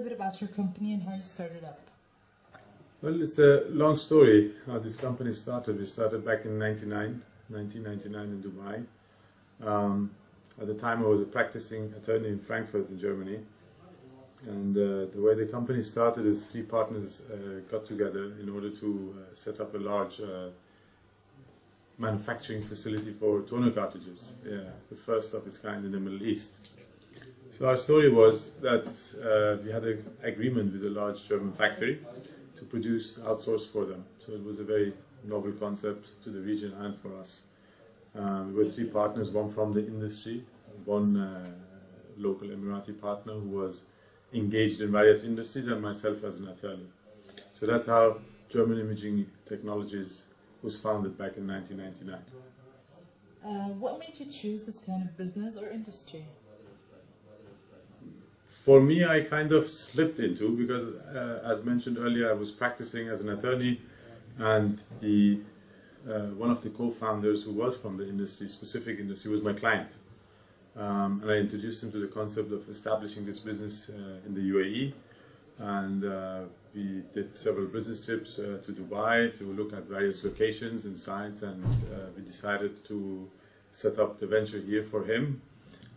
little bit about your company and how you started up. Well, it's a long story how this company started. We started back in 1999 in Dubai. At the time I was a practicing attorney in Frankfurt in Germany. And the way the company started is three partners got together in order to set up a large manufacturing facility for toner cartridges, the first of its kind in the Middle East. So our story was that we had an agreement with a large German factory to produce outsource for them. So it was a very novel concept to the region and for us. We were three partners, one from the industry, one local Emirati partner who was engaged in various industries, and myself as an attorney. So that's how German Imaging Technologies was founded back in 1999. What made you choose this kind of business or industry? For me, I kind of slipped into, because as mentioned earlier, I was practicing as an attorney, and one of the co-founders who was from the industry, specific industry, was my client. And I introduced him to the concept of establishing this business in the UAE, and we did several business trips to Dubai to look at various locations and sites, and we decided to set up the venture here for him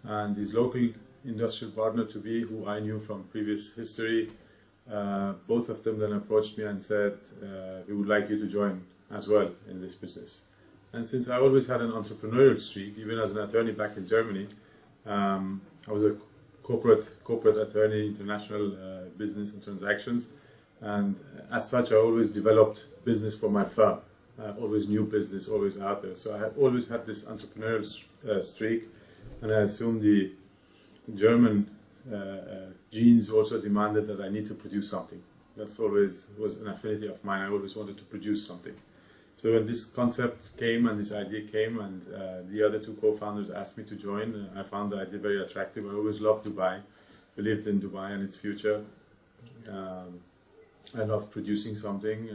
and his local industrial partner to be, who I knew from previous history. Both of them then approached me and said, we would like you to join as well in this business. And since I always had an entrepreneurial streak, even as an attorney back in Germany, I was a corporate attorney, international business and transactions, and as such I always developed business for my firm, always new business, always out there. So I had always had this entrepreneurial streak, and I assumed the German genes also demanded that I need to produce something. That's always was an affinity of mine. I always wanted to produce something. So when this concept came and this idea came, and the other two co-founders asked me to join, I found the idea very attractive. I always loved Dubai, believed in Dubai and its future. I loved producing something,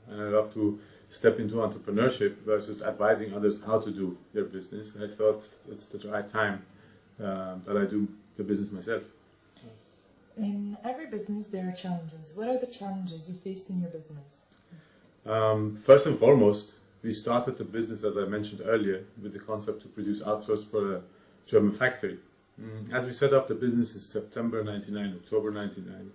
and I love to step into entrepreneurship versus advising others how to do their business. And I thought it's the right time that I do the business myself. In every business there are challenges. What are the challenges you faced in your business? First and foremost, we started the business, as I mentioned earlier, with the concept to produce outsource for a German factory. As we set up the business in September 99, October 99,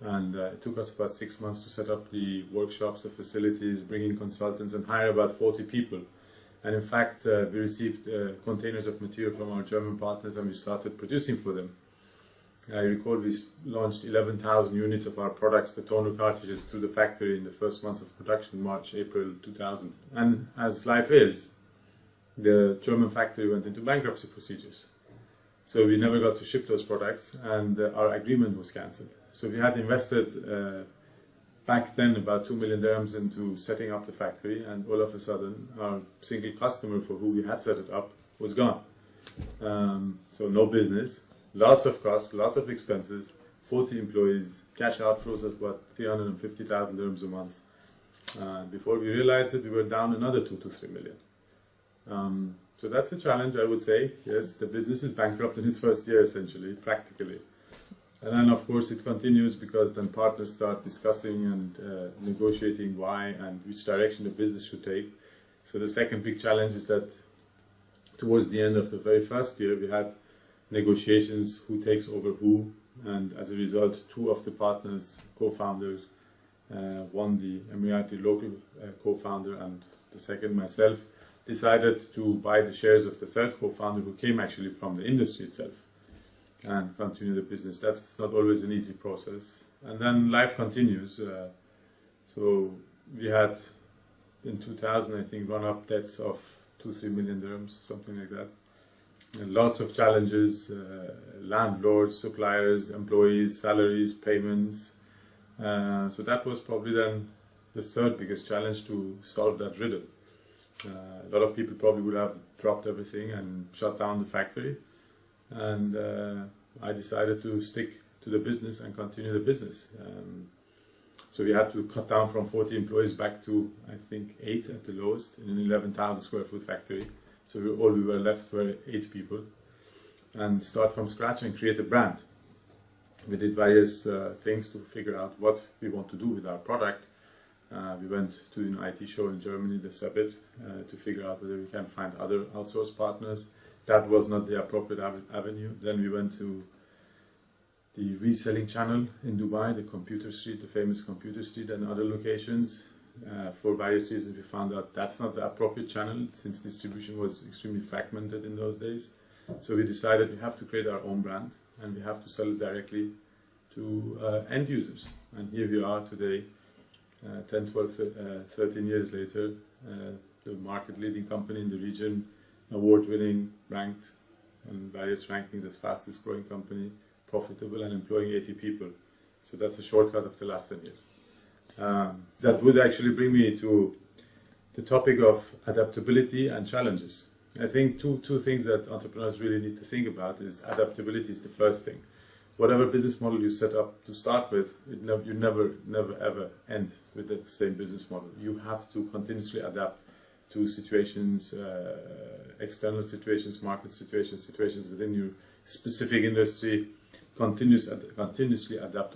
and it took us about 6 months to set up the workshops, the facilities, bring in consultants and hire about 40 people. And in fact, we received containers of material from our German partners and we started producing for them. I recall we launched 11,000 units of our products, the toner cartridges, through the factory in the first months of production, March, April 2000. And as life is, the German factory went into bankruptcy procedures. So we never got to ship those products, and our agreement was cancelled. So we had invested back then about 2 million dirhams into setting up the factory, and all of a sudden our single customer for who we had set it up was gone. So no business. Lots of costs, lots of expenses, 40 employees, cash outflows of about 350,000 dirhams a month. Before we realized it, we were down another 2 to 3 million. So that's a challenge, I would say. Yes, the business is bankrupt in its first year, essentially, practically. And then, of course, it continues because then partners start discussing and negotiating why and which direction the business should take. So the second big challenge is that towards the end of the very first year, we had negotiations, who takes over who, and as a result, two of the partners, co-founders, one the Emirati local co-founder and the second myself, decided to buy the shares of the third co-founder, who came actually from the industry itself, and continue the business. That's not always an easy process. And then life continues. So we had in 2000, I think, run-up debts of 2-3 million dirhams, something like that. And lots of challenges, landlords, suppliers, employees, salaries, payments. So that was probably then the third biggest challenge, to solve that riddle. A lot of people probably would have dropped everything and shut down the factory. And I decided to stick to the business and continue the business. So we had to cut down from 40 employees back to, I think, 8 at the lowest in an 11,000 square foot factory. So all we were left were 8 people, and start from scratch and create a brand. We did various things to figure out what we want to do with our product. We went to an IT show in Germany, the Summit, to figure out whether we can find other outsource partners. That was not the appropriate avenue. Then we went to the reselling channel in Dubai, the computer street, the famous computer street, and other locations. For various reasons, we found out that's not the appropriate channel, since distribution was extremely fragmented in those days. So we decided we have to create our own brand, and we have to sell it directly to end users. And here we are today, 10, 12, 13 years later, the market-leading company in the region, award-winning, ranked on various rankings as fastest growing company, profitable, and employing 80 people. So that's a shortcut of the last 10 years. That would actually bring me to the topic of adaptability and challenges. I think two things that entrepreneurs really need to think about is adaptability is the first thing. Whatever business model you set up to start with, you never ever end with the same business model. You have to continuously adapt to situations, external situations, market situations, situations within your specific industry. Continuously adapt.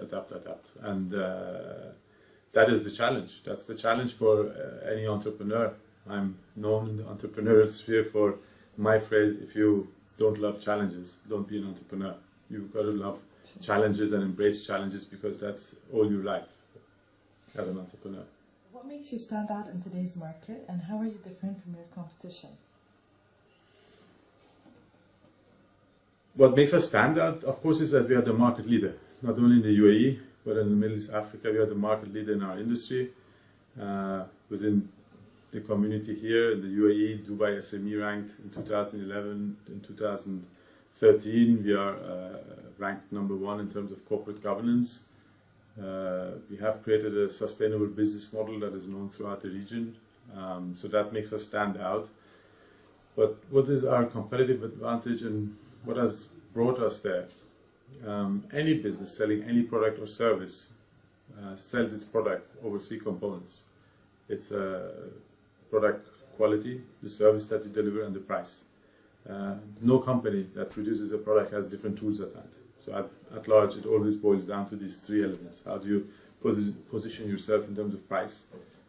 And that is the challenge. That's the challenge for any entrepreneur. I'm known in the entrepreneurial sphere for my phrase, if you don't love challenges, don't be an entrepreneur. You've got to love challenges and embrace challenges, because that's all your life as an entrepreneur. What makes you stand out in today's market, and how are you different from your competition? What makes us stand out, of course, is that we are the market leader, not only in the UAE, but in the Middle East, Africa. We are the market leader in our industry. Within the community here in the UAE, Dubai SME ranked in 2011, in 2013, we are ranked #1 in terms of corporate governance. We have created a sustainable business model that is known throughout the region, so that makes us stand out. But what is our competitive advantage and what has brought us there? Any business selling any product or service sells its product over 3 components. It's product quality, the service that you deliver, and the price. No company that produces a product has different tools at hand. So at large, it always boils down to these 3 elements. How do you position yourself in terms of price,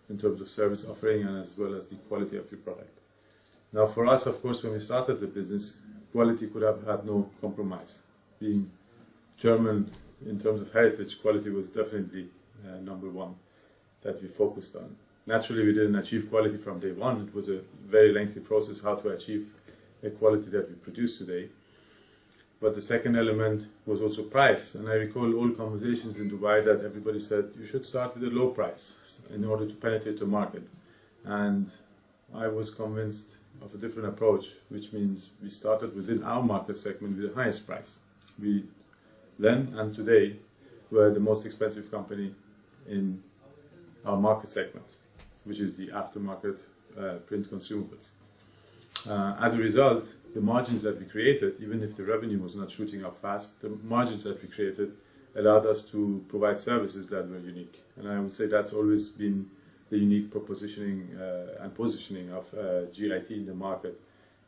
in terms of service offering, and as well as the quality of your product? Now for us, of course, when we started the business, quality could have had no compromise. Being German in terms of heritage, quality was definitely #1 that we focused on. Naturally, we didn't achieve quality from day one. It was a very lengthy process how to achieve a quality that we produce today. But the second element was also price. And I recall all conversations in Dubai that everybody said, you should start with a low price in order to penetrate the market. And I was convinced of a different approach, which means we started within our market segment with the highest price. We then and today were the most expensive company in our market segment, which is the aftermarket print consumables. As a result, the margins that we created, even if the revenue was not shooting up fast, the margins that we created allowed us to provide services that were unique. And I would say that's always been the unique propositioning and positioning of GIT in the market,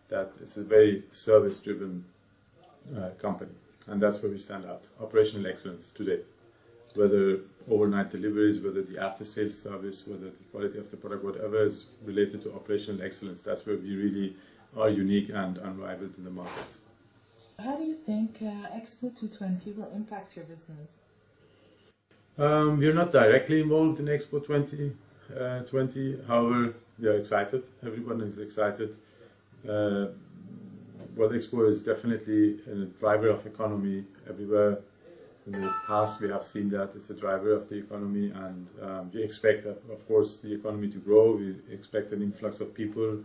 that it's a very service-driven company. And that's where we stand out. Operational excellence today. Whether overnight deliveries, whether the after-sales service, whether the quality of the product, whatever is related to operational excellence, that's where we really are unique and unrivaled in the market. How do you think Expo 220 will impact your business? We're not directly involved in Expo 2020, however, we are excited. Everyone is excited. World Expo is definitely a driver of economy everywhere. In the past, we have seen that it's a driver of the economy, and we expect, of course, the economy to grow. We expect an influx of people.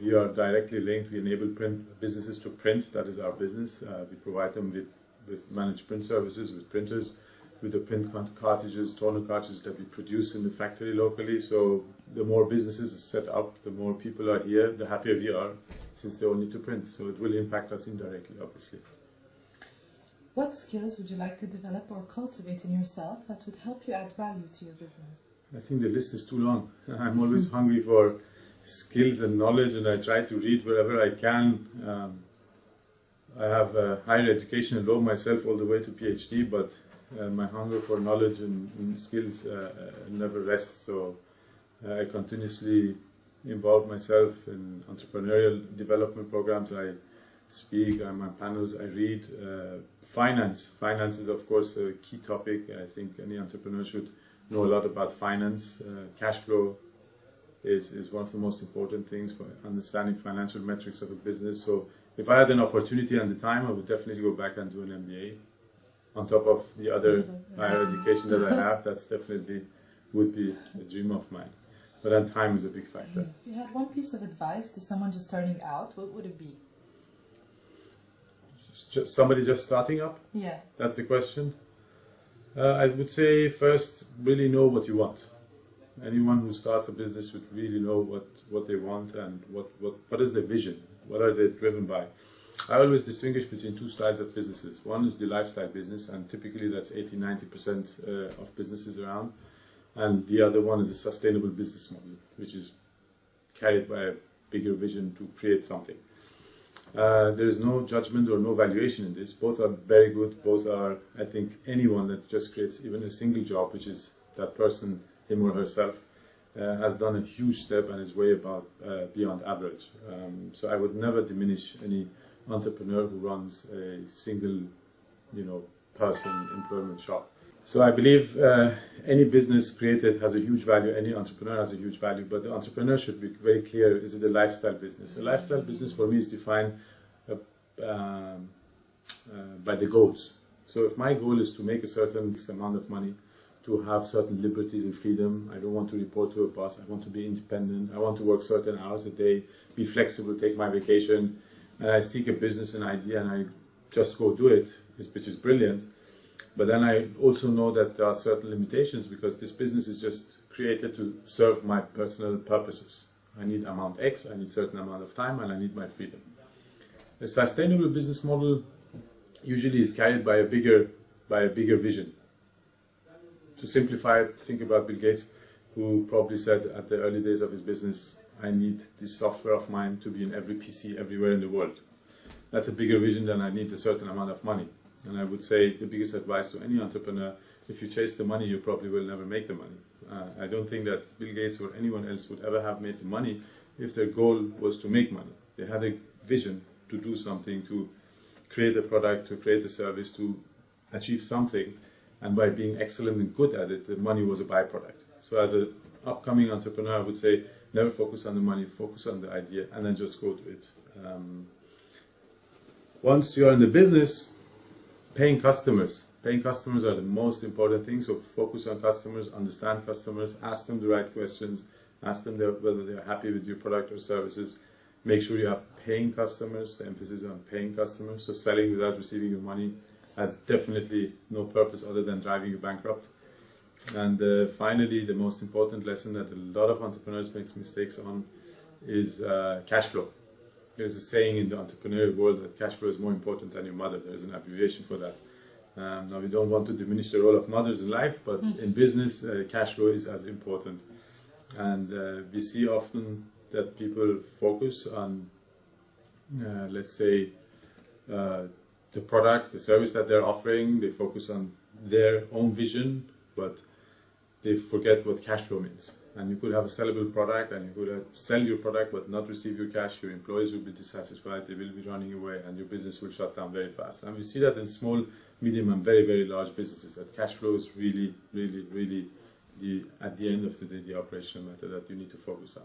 We are directly linked. We enable print businesses to print. That is our business. We provide them with managed print services, with printers, with the print cartridges, toner cartridges that we produce in the factory locally. So the more businesses are set up, the more people are here, the happier we are, since they all need to print. So it will impact us indirectly, obviously. What skills would you like to develop or cultivate in yourself that would help you add value to your business? I think the list is too long. I'm always hungry for skills and knowledge, and I try to read wherever I can. I have higher education and law myself all the way to PhD, but my hunger for knowledge and skills never rests, so I continuously involve myself in entrepreneurial development programs. I speak, I'm on panels, I read. Finance is of course a key topic. I think any entrepreneur should know a lot about finance. Cash flow is one of the most important things for understanding financial metrics of a business. So if I had an opportunity and the time, I would definitely go back and do an MBA. On top of the other higher education that I have, that's definitely would be a dream of mine. But then time is a big factor. If you had one piece of advice to someone just starting out, what would it be? Somebody just starting up? Yeah. That's the question. I would say first, really know what you want. Anyone who starts a business should really know what they want and what is their vision, what are they driven by. I always distinguish between two styles of businesses. One is the lifestyle business, and typically that's 80–90% of businesses around. And the other one is a sustainable business model, which is carried by a bigger vision to create something. There is no judgment or no valuation in this. Both are very good. Both are, I think, anyone that just creates even a single job, which is that person, him or herself, has done a huge step and is way beyond average. So I would never diminish any entrepreneur who runs a single, person employment shop. So I believe any business created has a huge value, any entrepreneur has a huge value, but the entrepreneur should be very clear, is it a lifestyle business? A lifestyle business for me is defined by the goals. So if my goal is to make a certain fixed amount of money, to have certain liberties and freedom, I don't want to report to a boss, I want to be independent, I want to work certain hours a day, be flexible, take my vacation, and I seek a business and idea and I just go do it, which is brilliant. But then I also know that there are certain limitations because this business is just created to serve my personal purposes. I need amount X, I need certain amount of time, and I need my freedom. A sustainable business model usually is carried by a bigger vision. To simplify it, think about Bill Gates, who probably said at the early days of his business, I need this software of mine to be in every PC everywhere in the world. That's a bigger vision than I need a certain amount of money. And I would say the biggest advice to any entrepreneur, if you chase the money, you probably will never make the money. I don't think that Bill Gates or anyone else would ever have made the money if their goal was to make money. They had a vision to do something, to create a product, to create a service, to achieve something. And by being excellent and good at it, the money was a byproduct. So as an upcoming entrepreneur, I would say never focus on the money, focus on the idea, and then just go to it. Once you're in the business, paying customers are the most important thing. So focus on customers, understand customers, ask them the right questions, ask them whether they're happy with your product or services. Make sure you have paying customers, the emphasis on paying customers. So selling without receiving your money has definitely no purpose other than driving you bankrupt. And finally, the most important lesson that a lot of entrepreneurs make mistakes on is cash flow. There's a saying in the entrepreneurial world that cash flow is more important than your mother. There's an abbreviation for that. Now, we don't want to diminish the role of mothers in life, but in business, cash flow is as important. And we see often that people focus on, let's say, the product, the service that they're offering. They focus on their own vision, but they forget what cash flow means. And you could have a sellable product and you could sell your product but not receive your cash. Your employees will be dissatisfied, they will be running away, and your business will shut down very fast. And we see that in small, medium and very, very large businesses, that cash flow is really, really, really at the end of the day, the operational matter that you need to focus on.